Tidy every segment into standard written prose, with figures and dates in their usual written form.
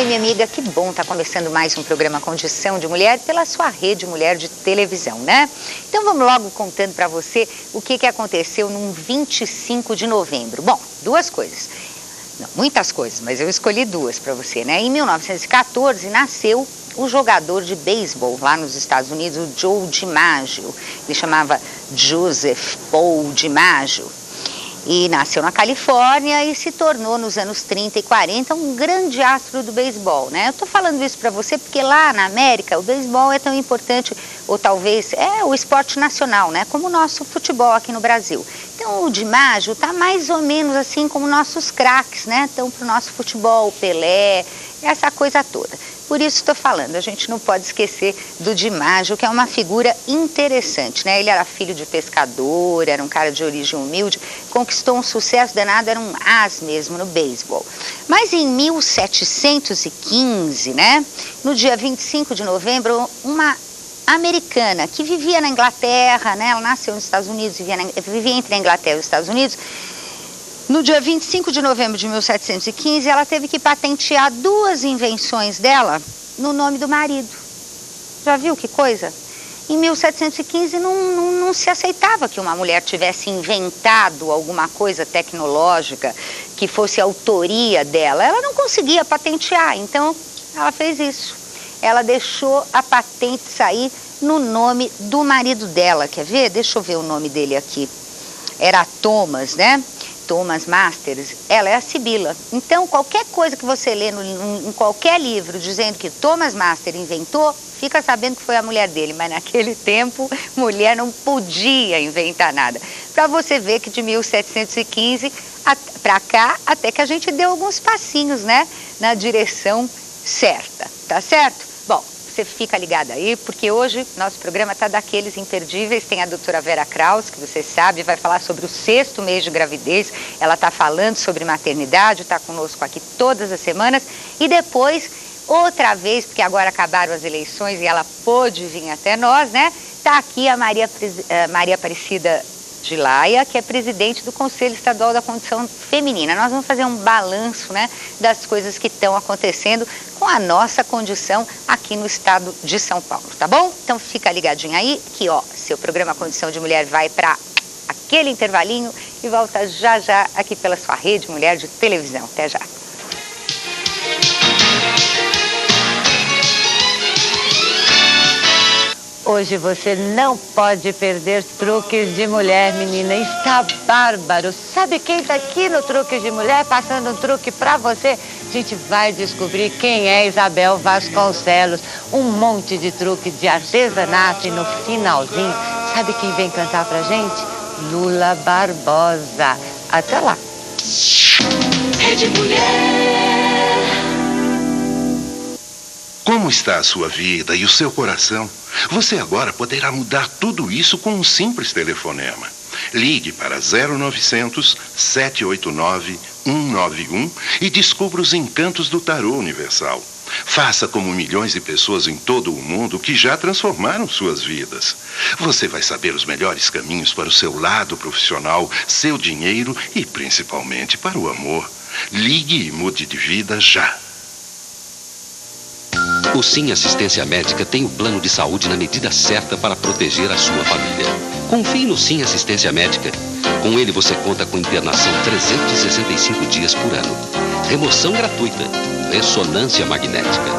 minha amiga, que bom tá começando mais um programa Condição de Mulher pela sua Rede Mulher de televisão, né? Então vamos logo contando para você o que aconteceu num 25 de novembro. Bom, duas coisas. Não, muitas coisas, mas eu escolhi duas para você, né? Em 1914 nasceu o jogador de beisebol lá nos Estados Unidos, o Joe DiMaggio. Ele chamava Joseph Paul DiMaggio. E nasceu na Califórnia e se tornou nos anos 30 e 40 um grande astro do beisebol, né? Eu tô falando isso para você porque lá na América o beisebol é tão importante, ou talvez é o esporte nacional, né? Como o nosso futebol aqui no Brasil. Então o DiMaggio tá mais ou menos assim como nossos craques, né? Então pro nosso futebol, Pelé, essa coisa toda. Por isso estou falando, a gente não pode esquecer do DiMaggio, que é uma figura interessante, né? Ele era filho de pescador, era um cara de origem humilde, conquistou um sucesso danado, era um as mesmo no beisebol. Mas em 1715, né? No dia 25 de novembro, uma americana que vivia na Inglaterra, né? Ela nasceu nos Estados Unidos, vivia entre a Inglaterra e os Estados Unidos. No dia 25 de novembro de 1715, ela teve que patentear duas invenções dela no nome do marido. Já viu que coisa? Em 1715 não se aceitava que uma mulher tivesse inventado alguma coisa tecnológica que fosse autoria dela. Ela não conseguia patentear, então ela fez isso. Ela deixou a patente sair no nome do marido dela. Quer ver? Deixa eu ver o nome dele aqui. Era Thomas, né? Thomas Masters, ela é a Sibila. Então, qualquer coisa que você lê em qualquer livro dizendo que Thomas Master inventou, fica sabendo que foi a mulher dele. Mas naquele tempo, mulher não podia inventar nada. Para você ver que de 1715 para cá, até que a gente deu alguns passinhos, né? Na direção certa, tá certo? Bom, você fica ligada aí, porque hoje nosso programa está daqueles imperdíveis. Tem a doutora Vera Kraus, que você sabe, vai falar sobre o 6º mês de gravidez. Ela está falando sobre maternidade, está conosco aqui todas as semanas. E depois, outra vez, porque agora acabaram as eleições e ela pôde vir até nós, né? Está aqui a Maria Aparecida de Laia, que é presidente do Conselho Estadual da Condição Feminina. Nós vamos fazer um balanço, né, das coisas que estão acontecendo com a nossa condição aqui no estado de São Paulo, tá bom? Então fica ligadinho aí que, ó, seu programa Condição de Mulher vai para aquele intervalinho e volta já já aqui pela sua Rede Mulher de televisão. Até já. Hoje você não pode perder Truques de Mulher, menina. Está bárbaro. Sabe quem está aqui no Truques de Mulher passando um truque para você? A gente vai descobrir quem é Isabel Vasconcelos. Um monte de truque de artesanato e no finalzinho, sabe quem vem cantar pra gente? Lula Barbosa. Até lá. Rede Mulher. Como está a sua vida e o seu coração? Você agora poderá mudar tudo isso com um simples telefonema. Ligue para 0900 789 191 e descubra os encantos do tarô universal. Faça como milhões de pessoas em todo o mundo que já transformaram suas vidas. Você vai saber os melhores caminhos para o seu lado profissional, seu dinheiro e principalmente para o amor. Ligue e mude de vida já. O Sim Assistência Médica tem o plano de saúde na medida certa para proteger a sua família. Confie no Sim Assistência Médica. Com ele você conta com internação 365 dias por ano. Remoção gratuita. Ressonância magnética.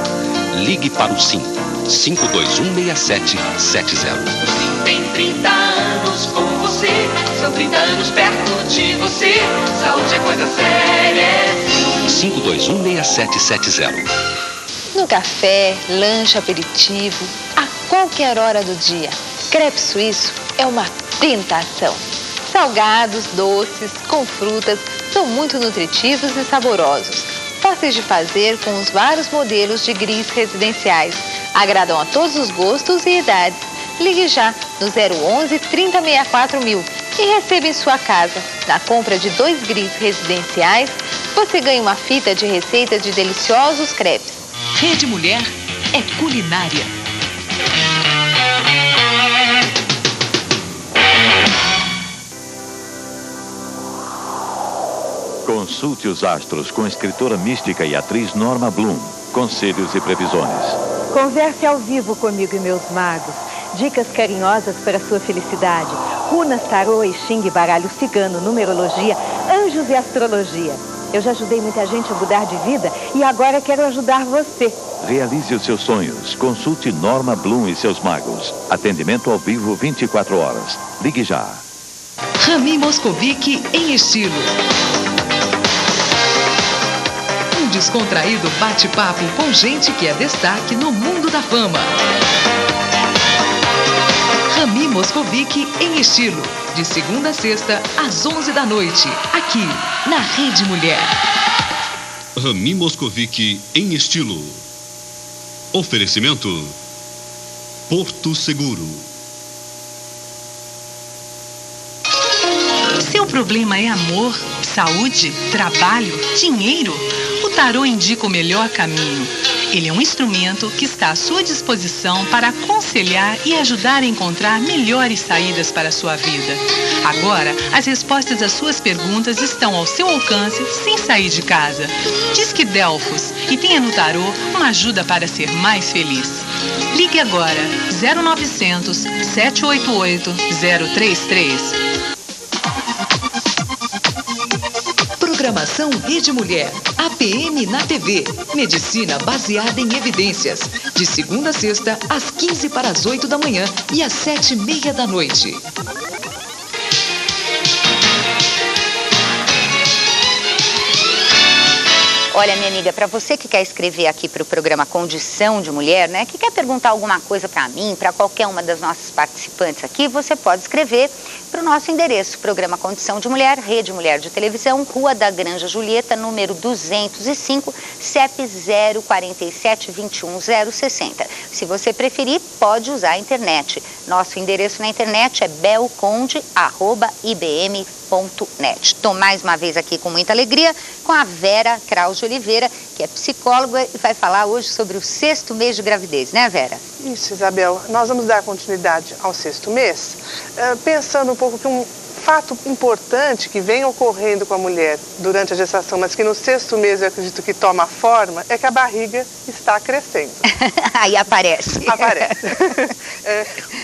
Ligue para o Sim. 521-6770. O Sim tem 30 anos com você. São 30 anos perto de você. Saúde é coisa séria. 521-6770. No café, lanche, aperitivo, a qualquer hora do dia. Crepe suíço é uma tentação. Salgados, doces, com frutas, são muito nutritivos e saborosos. Fáceis de fazer com os vários modelos de gris residenciais. Agradam a todos os gostos e idades. Ligue já no 011 3064 1000 e receba em sua casa. Na compra de 2 gris residenciais, você ganha uma fita de receita de deliciosos crepes. Rede Mulher é culinária. Consulte os astros com a escritora mística e atriz Norma Bloom. Conselhos e previsões. Converse ao vivo comigo e meus magos. Dicas carinhosas para sua felicidade. Runas, tarô, I Ching, baralho cigano, numerologia, anjos e astrologia. Eu já ajudei muita gente a mudar de vida e agora quero ajudar você. Realize os seus sonhos. Consulte Norma Bloom e seus magos. Atendimento ao vivo 24 horas. Ligue já. Rami Moscovici em estilo. Um descontraído bate-papo com gente que é destaque no mundo da fama. Rami Moscovici em estilo. De segunda a sexta, às 11 da noite. Aqui, na Rede Mulher. Rami Moscovici em estilo. Oferecimento Porto Seguro. Seu problema é amor, saúde, trabalho, dinheiro? O tarô indica o melhor caminho. Ele é um instrumento que está à sua disposição para aconselhar e ajudar a encontrar melhores saídas para a sua vida. Agora, as respostas às suas perguntas estão ao seu alcance sem sair de casa. Disque Delfos e tenha no tarô uma ajuda para ser mais feliz. Ligue agora 0900 788 033. Programação Rede Mulher, APM na TV, medicina baseada em evidências, de segunda a sexta, às 15 para as 8 da manhã e às 7h30 da noite. Olha, minha amiga, para você que quer escrever aqui para o programa Condição de Mulher, né, que quer perguntar alguma coisa para mim, para qualquer uma das nossas participantes aqui, você pode escrever para o nosso endereço, Programa Condição de Mulher, Rede Mulher de Televisão, Rua da Granja Julieta, número 205, CEP 047-21-060. Se você preferir, pode usar a internet. Nosso endereço na internet é belconde@ibm.net. Estou mais uma vez aqui com muita alegria com a Vera Kraus de Oliveira, que é psicóloga e vai falar hoje sobre o 6º mês de gravidez, né, Vera? Isso, Isabel. Nós vamos dar continuidade ao 6º mês, pensando um pouco que um fato importante que vem ocorrendo com a mulher durante a gestação, mas que no 6º mês eu acredito que toma forma, é que a barriga está crescendo. Aí aparece. Aparece.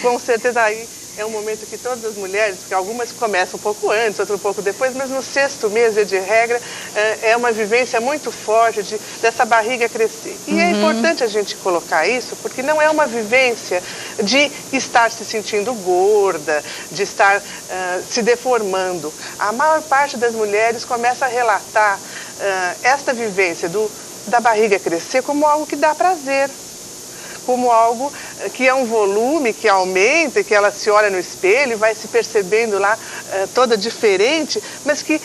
Com certeza aí é um momento que todas as mulheres, porque algumas começam um pouco antes, outras um pouco depois, mas no 6º mês, de regra, é uma vivência muito forte dessa barriga crescer. E é importante a gente colocar isso, porque não é uma vivência de estar se sentindo gorda, de estar se deformando. A maior parte das mulheres começa a relatar esta vivência da barriga crescer como algo que dá prazer, como algo que é um volume que aumenta, que ela se olha no espelho e vai se percebendo lá toda diferente, mas que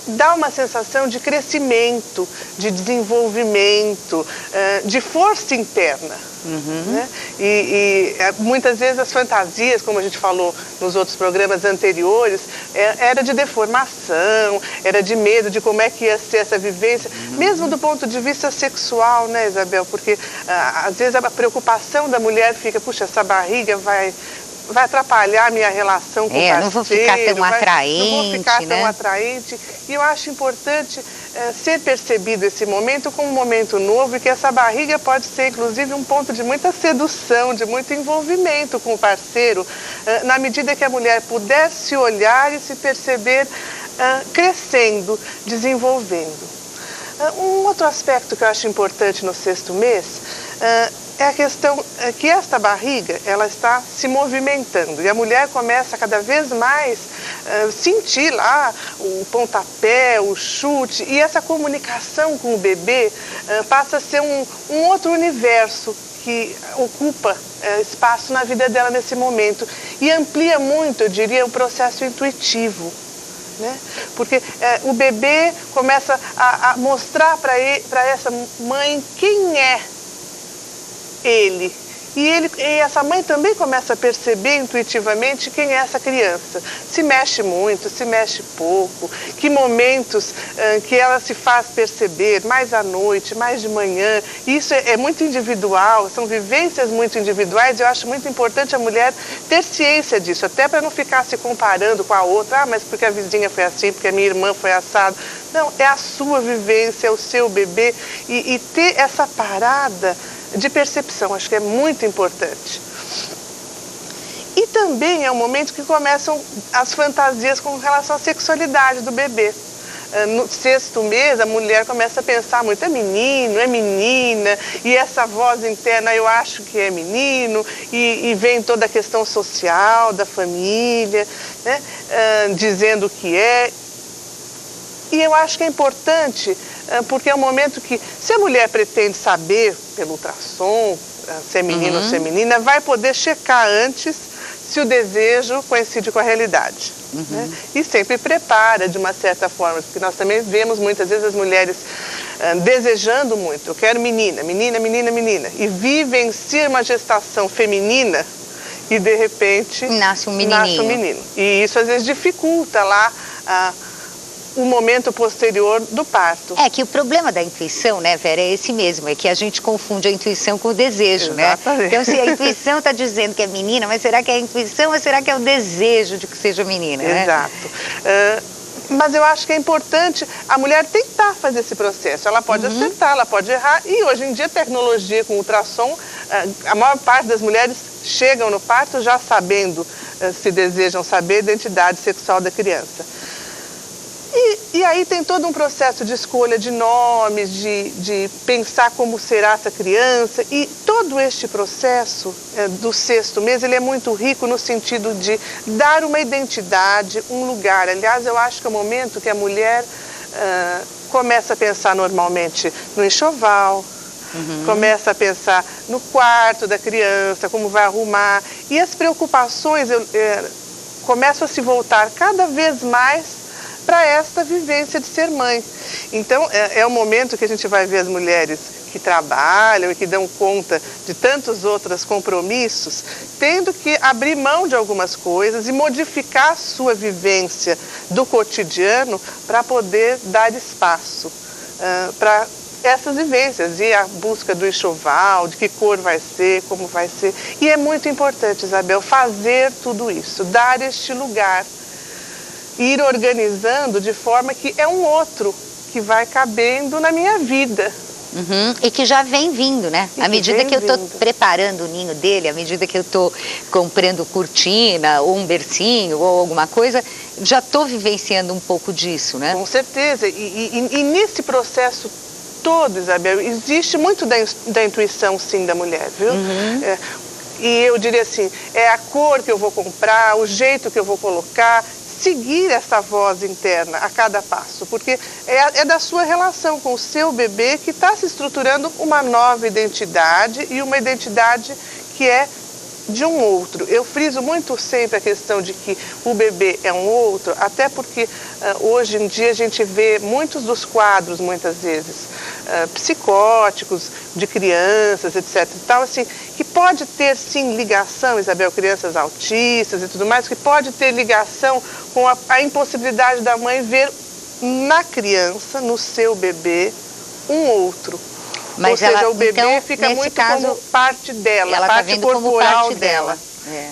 dá uma sensação de crescimento, de desenvolvimento, de força interna. Né? E muitas vezes as fantasias, como a gente falou nos outros programas anteriores, era de deformação, era de medo de como é que ia ser essa vivência, mesmo do ponto de vista sexual, né, Isabel? Porque às vezes a preocupação da mulher fica, puxa, essa barriga vai atrapalhar a minha relação com o parceiro. Não vou ficar tão atraente, não vou ficar né? tão atraente. E eu acho importante ser percebido esse momento como um momento novo e que essa barriga pode ser, inclusive, um ponto de muita sedução, de muito envolvimento com o parceiro, na medida que a mulher puder se olhar e se perceber crescendo, desenvolvendo. Um outro aspecto que eu acho importante no 6º mês é a questão que esta barriga, ela está se movimentando e a mulher começa cada vez mais sentir lá o pontapé, o chute, e essa comunicação com o bebê passa a ser um outro universo que ocupa espaço na vida dela nesse momento e amplia muito, eu diria, o processo intuitivo. Né? Porque o bebê começa a mostrar para essa mãe quem é ele, E essa mãe também começa a perceber intuitivamente quem é essa criança. Se mexe muito, se mexe pouco, que momentos que ela se faz perceber, mais à noite, mais de manhã. Isso é muito individual, são vivências muito individuais, e eu acho muito importante a mulher ter ciência disso, até para não ficar se comparando com a outra, mas porque a vizinha foi assim, porque a minha irmã foi assado. Não, é a sua vivência, é o seu bebê, e ter essa parada de percepção, acho que é muito importante. E também é um momento que começam as fantasias com relação à sexualidade do bebê. No 6º mês, a mulher começa a pensar muito, é menino, é menina, e essa voz interna, eu acho que é menino, e vem toda a questão social da família, né, dizendo que é. E eu acho que é importante, porque é um momento que, se a mulher pretende saber pelo ultrassom, se é menino ou se é menina, vai poder checar antes se o desejo coincide com a realidade. Né? E sempre prepara de uma certa forma, porque nós também vemos muitas vezes as mulheres desejando muito. Eu quero menina, menina, menina, menina. E vivenciam uma gestação feminina e de repente nasce um menino. E isso às vezes dificulta lá o momento posterior do parto. É que o problema da intuição, né, Vera, é esse mesmo, é que a gente confunde a intuição com o desejo, Exatamente. Né? Então, se a intuição está dizendo que é menina, mas será que é a intuição ou será que é o desejo de que seja menina, né? Exato. Mas eu acho que é importante a mulher tentar fazer esse processo. Ela pode acertar, ela pode errar, e hoje em dia a tecnologia com ultrassom, a maior parte das mulheres chegam no parto já sabendo, se desejam saber, a identidade sexual da criança. E aí tem todo um processo de escolha de nomes, de pensar como será essa criança. E todo este processo do 6º mês, ele é muito rico no sentido de dar uma identidade, um lugar. Aliás, eu acho que é o momento que a mulher começa a pensar normalmente no enxoval, começa a pensar no quarto da criança, como vai arrumar. E as preocupações começam a se voltar cada vez mais para esta vivência de ser mãe. Então, é o momento que a gente vai ver as mulheres que trabalham e que dão conta de tantos outros compromissos, tendo que abrir mão de algumas coisas e modificar a sua vivência do cotidiano para poder dar espaço para essas vivências, e a busca do enxoval, de que cor vai ser, como vai ser. E é muito importante, Isabel, fazer tudo isso, dar este lugar, ir organizando de forma que é um outro que vai cabendo na minha vida. E que já vem vindo, né? À medida que eu estou preparando o ninho dele, à medida que eu estou comprando cortina, ou um bercinho, ou alguma coisa, já estou vivenciando um pouco disso, né? Com certeza. E nesse processo todo, Isabel, existe muito da intuição, sim, da mulher, viu? E eu diria assim, é a cor que eu vou comprar, o jeito que eu vou colocar, seguir essa voz interna a cada passo, porque é da sua relação com o seu bebê que está se estruturando uma nova identidade, e uma identidade que é de um outro. Eu friso muito sempre a questão de que o bebê é um outro, até porque hoje em dia a gente vê muitos dos quadros, muitas vezes, psicóticos, de crianças, etc. Então, assim, que pode ter, sim, ligação, Isabel, crianças autistas e tudo mais, que pode ter ligação com a impossibilidade da mãe ver na criança, no seu bebê, um outro. Mas ou seja, ela, o bebê então, fica muito caso, como parte dela, ela parte tá vendo corporal como parte dela.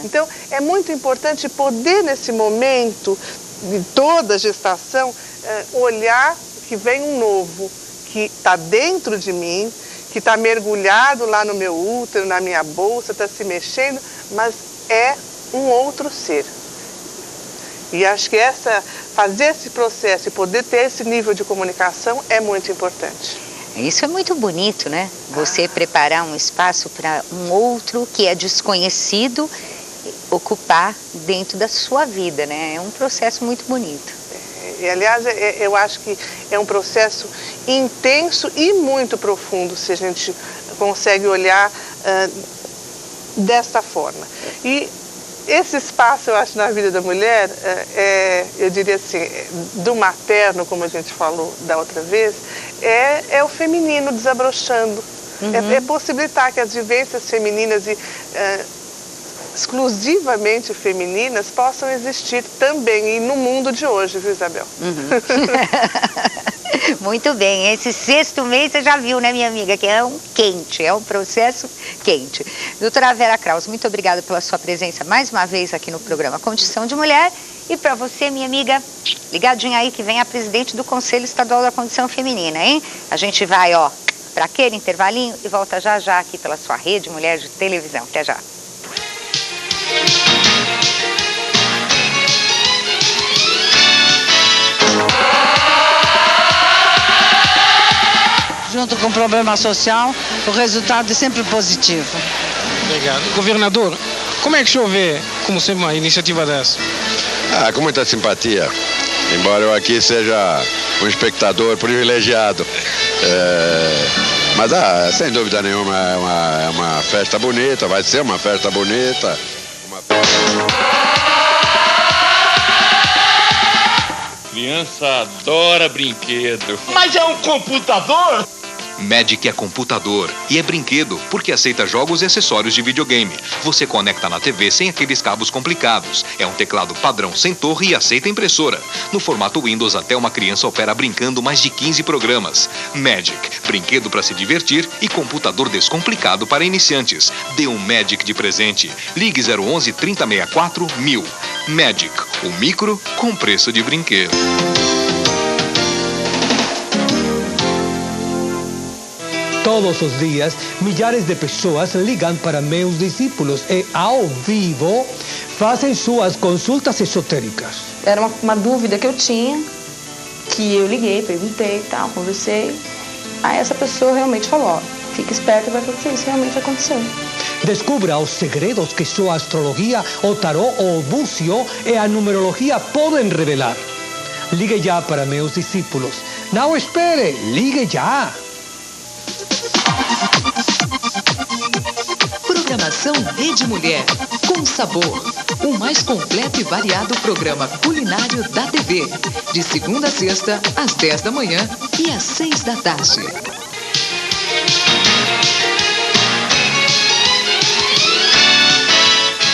Então, é muito importante poder, nesse momento de toda a gestação, olhar que vem um novo, que está dentro de mim, que está mergulhado lá no meu útero, na minha bolsa, está se mexendo, mas é um outro ser. E acho que fazer esse processo e poder ter esse nível de comunicação é muito importante. Isso é muito bonito, né? Você preparar um espaço para um outro que é desconhecido ocupar dentro da sua vida, né? É um processo muito bonito. E, aliás, eu acho que é um processo intenso e muito profundo, se a gente consegue olhar desta forma. E esse espaço, eu acho, na vida da mulher, eu diria assim, do materno, como a gente falou da outra vez, é o feminino desabrochando. É possibilitar que as vivências femininas e exclusivamente femininas possam existir também e no mundo de hoje, viu, Isabel? Muito bem, esse 6º mês você já viu, né, minha amiga, que é um processo quente. Doutora Vera Kraus, muito obrigada pela sua presença mais uma vez aqui no programa Condição de Mulher. E para você, minha amiga, ligadinha aí que vem a presidente do Conselho Estadual da Condição Feminina, hein? A gente vai, para aquele intervalinho e volta já já aqui pela sua rede Mulher de Televisão. Até já. Junto com o problema social, o resultado é sempre positivo. Obrigado. Governador, como é que o senhor vê, como sempre, uma iniciativa dessa? Com muita simpatia, embora eu aqui seja um espectador privilegiado. Mas, sem dúvida nenhuma, é uma festa bonita, vai ser uma festa bonita. Criança adora brinquedo. Mas é um computador? Magic é computador e é brinquedo, porque aceita jogos e acessórios de videogame. Você conecta na TV sem aqueles cabos complicados. É um teclado padrão sem torre e aceita impressora. No formato Windows, até uma criança opera brincando mais de 15 programas. Magic, brinquedo para se divertir e computador descomplicado para iniciantes. Dê um Magic de presente. Ligue 011 3064 1000. Magic, o micro com preço de brinquedo. Todos os dias, milhares de pessoas ligam para meus discípulos e, ao vivo, fazem suas consultas esotéricas. Era uma dúvida que eu tinha, que eu liguei, perguntei e tal, conversei. Aí essa pessoa realmente falou, fica esperto, vai acontecer, isso realmente aconteceu. Descubra os segredos que só a astrologia, o tarô, o búzio e a numerologia podem revelar. Ligue já para meus discípulos. Não espere, ligue já. Programação Rede Mulher, com sabor. O mais completo e variado programa culinário da TV. De segunda a sexta, às 10 da manhã e às 6 da tarde.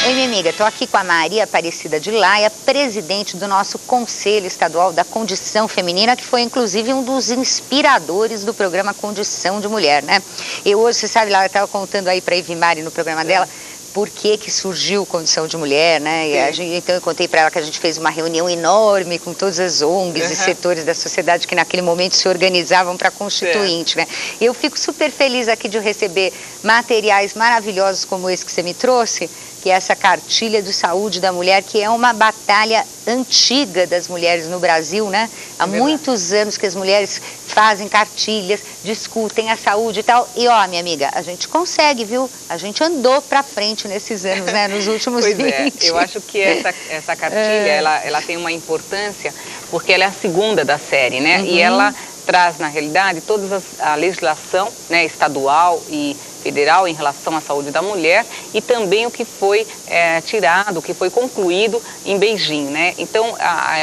Oi, minha amiga, estou aqui com a Maria Aparecida de Laia, presidente do nosso Conselho Estadual da Condição Feminina, que foi inclusive um dos inspiradores do programa Condição de Mulher, né? Eu hoje, você sabe, ela estava contando aí para a Ivimari no programa dela, por que surgiu Condição de Mulher, né? E então eu contei para ela que a gente fez uma reunião enorme com todas as ONGs e setores da sociedade que naquele momento se organizavam para a Constituinte, né? Eu fico super feliz aqui de receber materiais maravilhosos como esse que você me trouxe, que é essa cartilha de saúde da mulher, que é uma batalha antiga das mulheres no Brasil, né? Há muitos anos que as mulheres fazem cartilhas, discutem a saúde e tal. E ó, minha amiga, a gente consegue, viu? A gente andou pra frente nesses anos, né? Nos últimos 20. Eu acho que essa cartilha, ela tem uma importância, porque ela é a segunda da série, né? E ela traz, na realidade, toda a legislação, né, estadual e federal em relação à saúde da mulher e também o que foi tirado, o que foi concluído em Beijing, né? Então,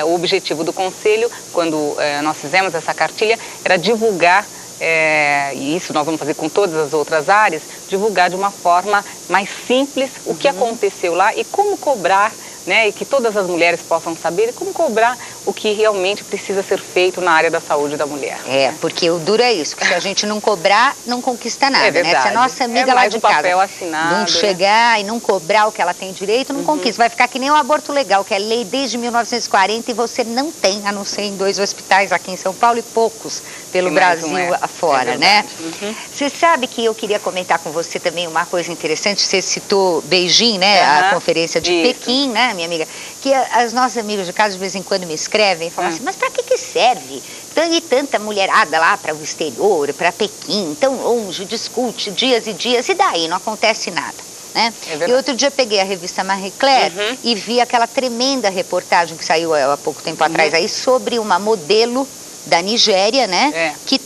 o objetivo do Conselho, quando nós fizemos essa cartilha, era divulgar, e isso nós vamos fazer com todas as outras áreas, divulgar de uma forma mais simples o que aconteceu lá e como cobrar, né, e que todas as mulheres possam saber como cobrar o que realmente precisa ser feito na área da saúde da mulher. Porque o duro é isso, que se a gente não cobrar, não conquista nada, né? Se a nossa amiga lá de casa não chegar e não cobrar o que ela tem direito, não conquista. Vai ficar que nem o aborto legal, que é lei desde 1940 e você não tem, a não ser em 2 hospitais aqui em São Paulo e poucos pelo Brasil afora, né? Você sabe que eu queria comentar com você também uma coisa interessante, você citou Beijing, né? A conferência de Pequim, né, minha amiga? Que as nossas amigas de casa de vez em quando me escrevem e falam assim, mas para que serve? E tanta mulherada lá para o exterior, para Pequim, tão longe, discute dias e dias, e daí não acontece nada, né? E outro dia eu peguei a revista Marie Claire e vi aquela tremenda reportagem que saiu há pouco tempo atrás aí sobre uma modelo da Nigéria, né? Que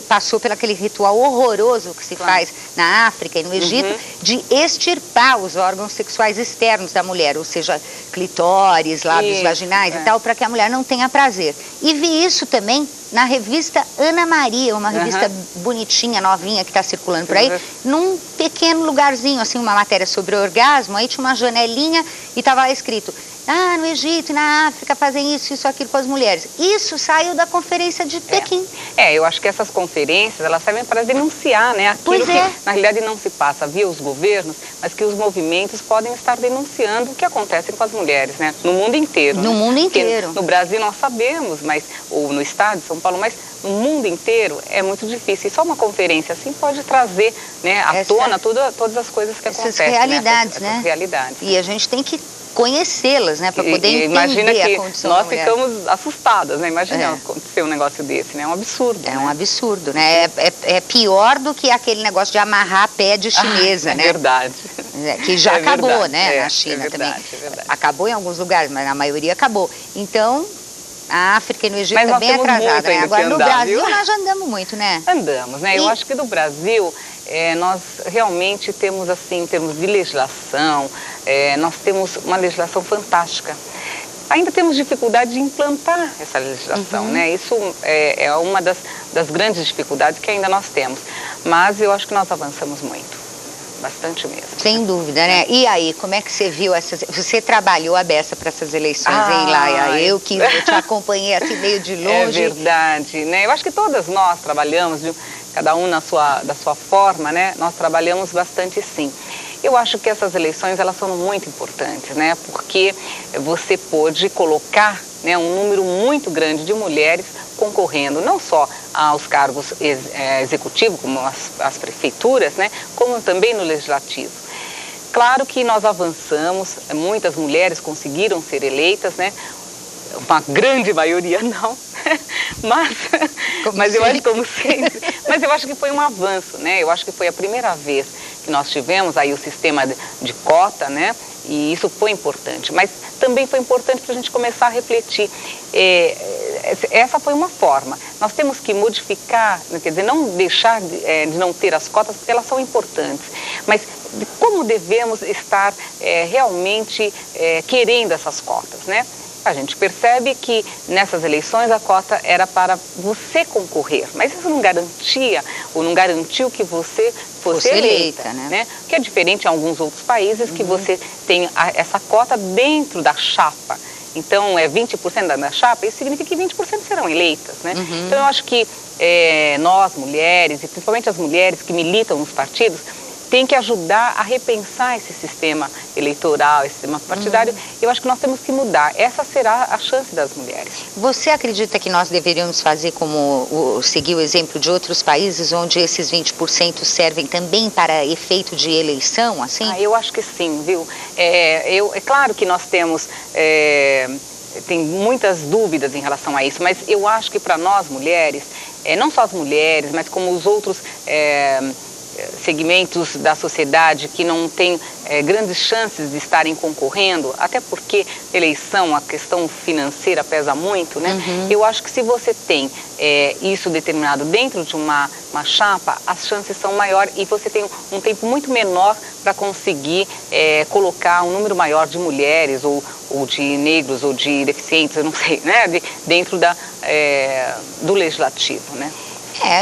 passou por aquele ritual horroroso que se faz na África e no Egito, de extirpar os órgãos sexuais externos da mulher, ou seja, clitóris, lábios vaginais e tal, para que a mulher não tenha prazer. E vi isso também na revista Ana Maria, uma revista bonitinha, novinha, que está circulando por aí, num pequeno lugarzinho, assim, uma matéria sobre orgasmo, aí tinha uma janelinha e estava lá escrito: no Egito e na África fazem isso, aquilo com as mulheres. Isso saiu da conferência de Pequim. Eu acho que essas conferências, elas servem para denunciar, né? Aquilo que, na realidade, não se passa via os governos, mas que os movimentos podem estar denunciando o que acontece com as mulheres, né? No mundo inteiro. No mundo inteiro. No Brasil nós sabemos, ou no estado de São Paulo, mas no mundo inteiro é muito difícil. E só uma conferência assim pode trazer, né, à tona todas as coisas que acontecem. Realidades, né? Essas realidades. E a gente tem que conhecê-las, né, para poder entender imagina que a condição da mulher. Nós ficamos assustadas, né? Imagina acontecer um negócio desse, né? É um absurdo. Um absurdo, né? É pior do que aquele negócio de amarrar pé de chinesa, né? É verdade. Que já acabou, né? Na China também. Acabou em alguns lugares, mas na maioria acabou. Então, a África e no Egito é bem atrasada, né? Agora no Brasil nós já andamos muito, né? Andamos, né? Eu acho que no Brasil nós realmente temos, assim, em termos de legislação, nós temos uma legislação fantástica. Ainda temos dificuldade de implantar essa legislação, né? Isso é uma das grandes dificuldades que ainda nós temos. Mas eu acho que nós avançamos muito. Bastante mesmo. Sem dúvida, né? E aí, como é que você viu essas... Você trabalhou a beça para essas eleições, hein, Laia? Eu te acompanhei assim meio de longe. É verdade, né? Eu acho que todas nós trabalhamos, cada um da sua forma, né? Nós trabalhamos bastante, sim. Eu acho que essas eleições, elas são muito importantes, né? Porque você pôde colocar, né, um número muito grande de mulheres concorrendo não só aos cargos executivos, como as prefeituras, né, como também no legislativo. Claro que nós avançamos, muitas mulheres conseguiram ser eleitas, né, uma grande maioria não, mas eu acho, como sempre, mas eu acho que foi um avanço, né, eu acho que foi a primeira vez que nós tivemos aí o sistema de cota, né, e isso foi importante, mas também foi importante para a gente começar a refletir. Essa foi uma forma. Nós temos que modificar, quer dizer, não deixar de não ter as cotas, porque elas são importantes, mas como devemos estar realmente querendo essas cotas, né? A gente percebe que nessas eleições a cota era para você concorrer, mas isso não garantia ou não garantiu que você fosse eleita, né? Que é diferente em alguns outros países que você tem essa cota dentro da chapa. Então, 20% da chapa, isso significa que 20% serão eleitas, né? Então, eu acho que nós, mulheres, e principalmente as mulheres que militam nos partidos, tem que ajudar a repensar esse sistema eleitoral, esse sistema partidário. Eu acho que nós temos que mudar. Essa será a chance das mulheres. Você acredita que nós deveríamos fazer seguir o exemplo de outros países, onde esses 20% servem também para efeito de eleição, assim? Eu acho que sim, viu? É claro que nós temos... tem muitas dúvidas em relação a isso, mas eu acho que para nós mulheres, não só as mulheres, mas como os outros... segmentos da sociedade que não têm grandes chances de estarem concorrendo, até porque eleição, a questão financeira pesa muito, né? Eu acho que se você tem isso determinado dentro de uma chapa, as chances são maiores e você tem um tempo muito menor para conseguir colocar um número maior de mulheres ou de negros ou de deficientes, eu não sei, né? Dentro do legislativo, né?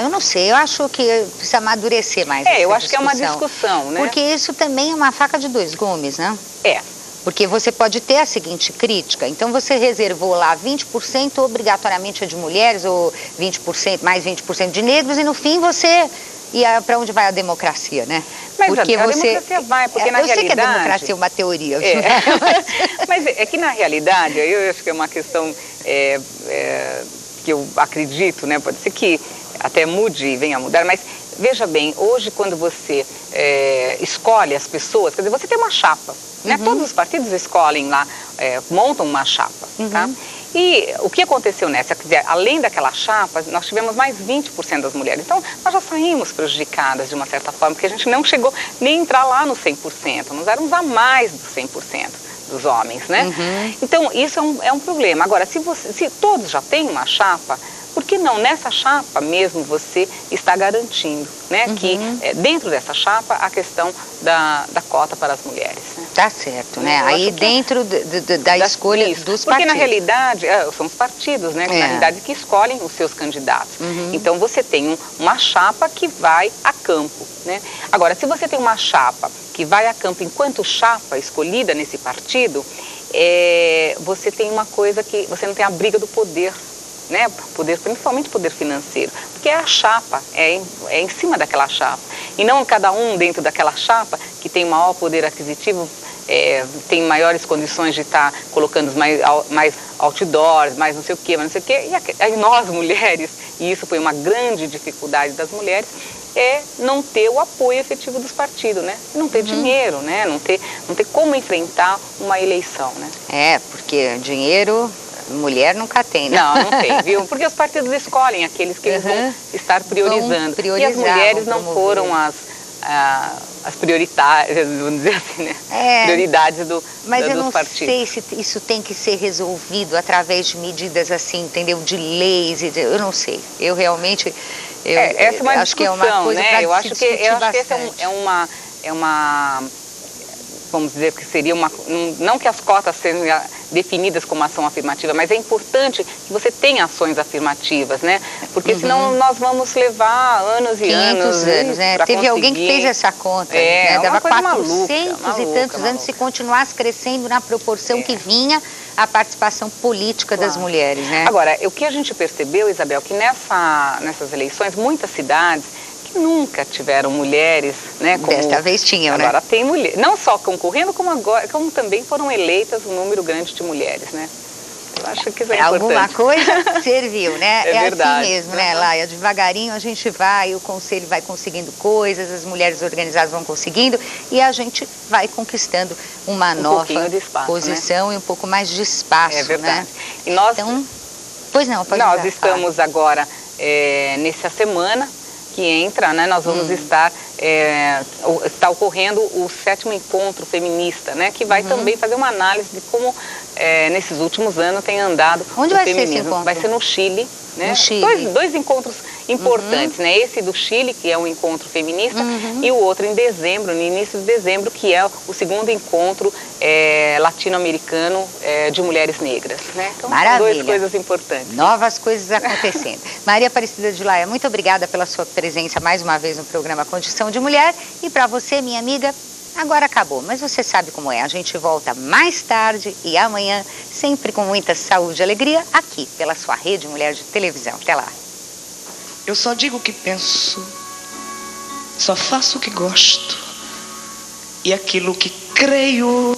Eu não sei, eu acho que precisa amadurecer mais essa eu acho que é uma discussão, né? Porque isso também é uma faca de dois gumes, né? Porque você pode ter a seguinte crítica, então você reservou lá 20% obrigatoriamente é de mulheres, ou 20%, mais 20% de negros, e no fim você... E para onde vai a democracia, né? Mas porque a democracia vai, porque na realidade... Eu sei que a democracia é uma teoria. Mas é que na realidade, eu acho que é uma questão que eu acredito, né? Pode ser que até mude e venha a mudar, mas veja bem, hoje quando você escolhe as pessoas, quer dizer, você tem uma chapa, né? Todos os partidos escolhem lá, montam uma chapa, tá? E o que aconteceu nessa? Quer dizer, além daquela chapa, nós tivemos mais 20% das mulheres. Então, nós já saímos prejudicadas de uma certa forma, porque a gente não chegou nem a entrar lá no 100%, nós éramos a mais do 100% dos homens, né? Então, isso é um problema. Agora, se todos já têm uma chapa, por que não nessa chapa mesmo você está garantindo, né, que dentro dessa chapa a questão da cota para as mulheres. Né? Tá certo, né? Aí dentro da escolha dos partidos. Porque na realidade são os partidos, né, que na realidade que escolhem os seus candidatos. Então você tem uma chapa que vai a campo, né? Agora, se você tem uma chapa que vai a campo enquanto chapa escolhida nesse partido, você tem uma coisa que você não tem a briga do poder, né? Poder, principalmente poder financeiro, porque é a chapa, é em cima daquela chapa, e não cada um dentro daquela chapa que tem maior poder aquisitivo, tem maiores condições de estar colocando mais outdoors, mais não sei o que, mas não sei o que, e aí nós mulheres, e isso foi uma grande dificuldade das mulheres, não ter o apoio efetivo dos partidos, né? Não ter dinheiro, né? Não ter como enfrentar uma eleição, né? Porque dinheiro mulher nunca tem, né? Não tem, viu? Porque os partidos escolhem aqueles que eles vão estar priorizando. E as mulheres não foram as prioritárias, vamos dizer assim, né? Prioridades dos partidos. Mas eu não sei se isso tem que ser resolvido através de medidas assim, entendeu? De leis, eu não sei. Eu realmente... essa é uma acho discussão, que é uma coisa né? Eu acho que essa é uma vamos dizer que seria não que as cotas sejam definidas como ação afirmativa, mas é importante que você tenha ações afirmativas, né? Porque senão nós vamos levar anos e 500 anos, né? Teve alguém que fez essa conta, né? Dava 400 e tantos anos se continuasse crescendo na proporção que vinha a participação política das mulheres, né? Agora, o que a gente percebeu, Isabel, que nessas eleições, muitas cidades que nunca tiveram mulheres, né? Desta vez tinham, né? Agora tem mulheres, não só concorrendo, como também foram eleitas um número grande de mulheres, né? Eu acho que isso é importante. Alguma coisa serviu, né? É verdade. Assim mesmo, né, Laia? Devagarinho a gente vai, o conselho vai conseguindo coisas, as mulheres organizadas vão conseguindo e a gente vai conquistando uma nova posição, né? E um pouco mais de espaço, é verdade. Né? E nós, então, pois não, pode nós estamos agora nessa semana que entra, né, nós vamos estar, está ocorrendo o 7º encontro feminista, né, que vai também fazer uma análise de como nesses últimos anos tem andado o feminismo. Ser esse encontro? Vai ser no Chile, né? No Chile. Dois encontros importantes, né? Esse do Chile, que é um encontro feminista, e o outro em dezembro, no início de dezembro, que é o 2º encontro latino-americano de mulheres negras, né? Então, maravilha. São 2 coisas importantes. Novas coisas acontecendo. Maria Aparecida de Laia, muito obrigada pela sua presença mais uma vez no programa Condição de Mulher. E para você, minha amiga, agora acabou, mas você sabe como é. A gente volta mais tarde e amanhã, sempre com muita saúde e alegria, aqui pela sua Rede Mulher de Televisão. Até lá. Eu só digo o que penso, só faço o que gosto e aquilo que creio.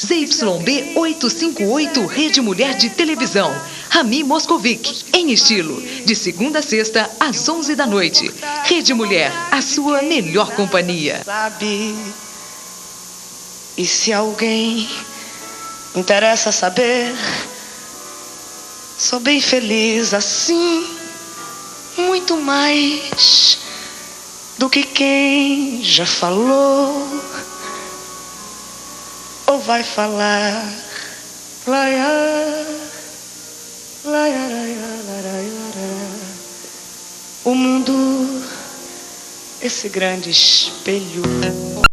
ZYB 858, Rede Mulher de Televisão. Rami Moscovic, em estilo. De segunda a sexta, às 11 da noite. Rede Mulher, a sua melhor companhia. Sabe? E se alguém interessa saber, sou bem feliz assim, muito mais do que quem já falou ou vai falar. O mundo, esse grande espelho.